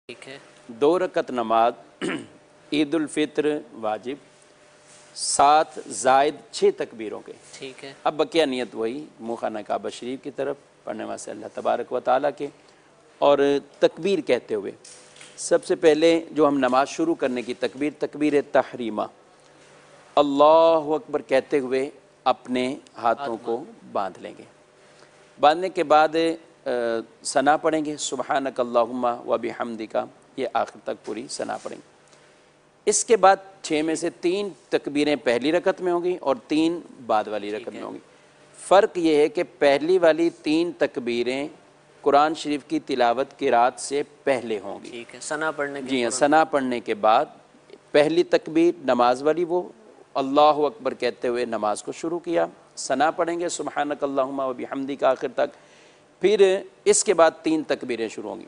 ठीक है। 2 रकत नमाज ईद उल फित्र वाजिब 7 ज़ायद 6 तकबीरों के। ठीक है। अब बकिया नियत वही मुखाना काबा शरीफ की तरफ पढ़ने वाले अल्लाह तबारक व ताला के और तकबीर कहते हुए सबसे पहले जो हम नमाज शुरू करने की तकबीर तहरीमा अल्लाहु अकबर कहते हुए अपने हाथों को बांध लेंगे। बांधने के बाद सना पढ़ेंगे सुबहानक अल्लाहुम्मा व बिहम्दिका, ये आखिर तक पूरी सना पढ़ेंगे। इसके बाद 6 में से 3 तकबीरें पहली रकत में होंगी और 3 बाद वाली रकत में होंगी। फ़र्क ये है कि पहली वाली 3 तकबीरें कुरान शरीफ की तिलावत किरात से पहले होंगी। ठीक है। सना पढ़ने के जी हाँ, सना पढ़ने के बाद पहली तकबीर नमाज वाली वो अल्लाहु अकबर कहते हुए नमाज को शुरू किया। सना पढ़ेंगे सुबहानक अल्लाहुम्मा व बिहम्दिका आखिर तक। फिर इसके बाद 3 तकबीरें शुरू होंगी।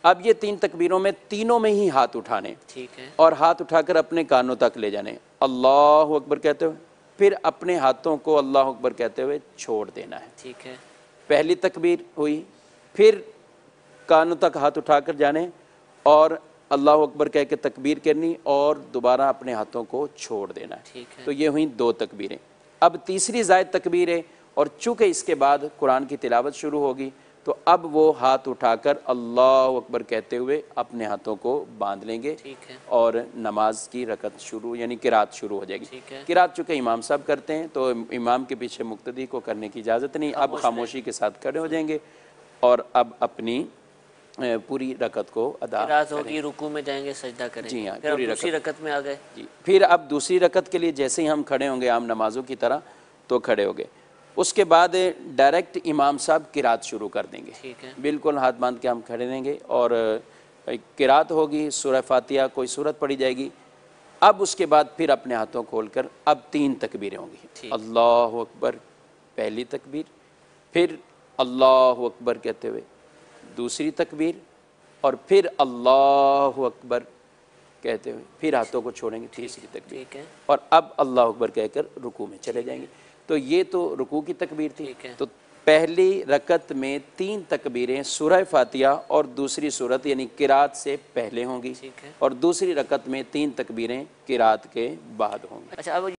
अब ये 3 तकबीरों में तीनों में ही हाथ उठाने। ठीक है। और हाथ उठाकर अपने कानों तक ले जाने अल्लाहु अकबर कहते हुए, फिर अपने हाथों को अल्लाहु अकबर कहते हुए छोड़ देना है। ठीक है। पहली तकबीर हुई, फिर कानों तक हाथ उठाकर जाने और अल्लाहु अकबर कह के तकबीर करनी और दोबारा अपने हाथों को छोड़ देना है। ठीक है। तो ये हुई 2 तकबीरें। अब तीसरी ज़ायद तकबीर है और चूँकि इसके बाद कुरान की तिलावत शुरू होगी तो अब वो हाथ उठाकर अल्लाहु अकबर कहते हुए अपने हाथों को बांध लेंगे। ठीक है। और नमाज की रकत शुरू यानी किरात शुरू हो जाएगी। ठीक है। किरात चूँकि इमाम साहब करते हैं तो इमाम के पीछे मुक्तदी को करने की इजाज़त नहीं। अब खामोशी के साथ खड़े हो जाएंगे और अब अपनी पूरी रकत को अदा होगी, रुकू में जाएंगे, सजदा करेंगे। जी हाँ, फिर पूरी दूसरी रकत में आ गए। जी, फिर अब दूसरी रकत के लिए जैसे ही हम खड़े होंगे आम नमाजों की तरह तो खड़े हो गए। उसके बाद डायरेक्ट इमाम साहब किरात शुरू कर देंगे। ठीक है। बिल्कुल हाथ बांध के हम खड़े रहेंगे और किरात होगी, सूरह फातिहा कोई सूरत पढ़ी जाएगी। अब उसके बाद फिर अपने हाथों खोलकर अब 3 तकबीरें होंगी। अल्लाहु अकबर पहली तकबीर, फिर अल्लाहु अकबर कहते हुए दूसरी तकबीर और फिर अल्लाहु अकबर कहते हुए फिर हाथों को छोड़ेंगे तीसरी तकबीर। ठीक है। और अब अल्लाहु अकबर कहकर रुकू में चले जाएंगे। तो ये तो रुकू की तकबीर थी। तो पहली रकत में 3 तकबीरें सूरह फातिहा और दूसरी सूरत यानी किरात से पहले होंगी और दूसरी रकत में 3 तकबीरें किरात के बाद होंगी। अच्छा, अब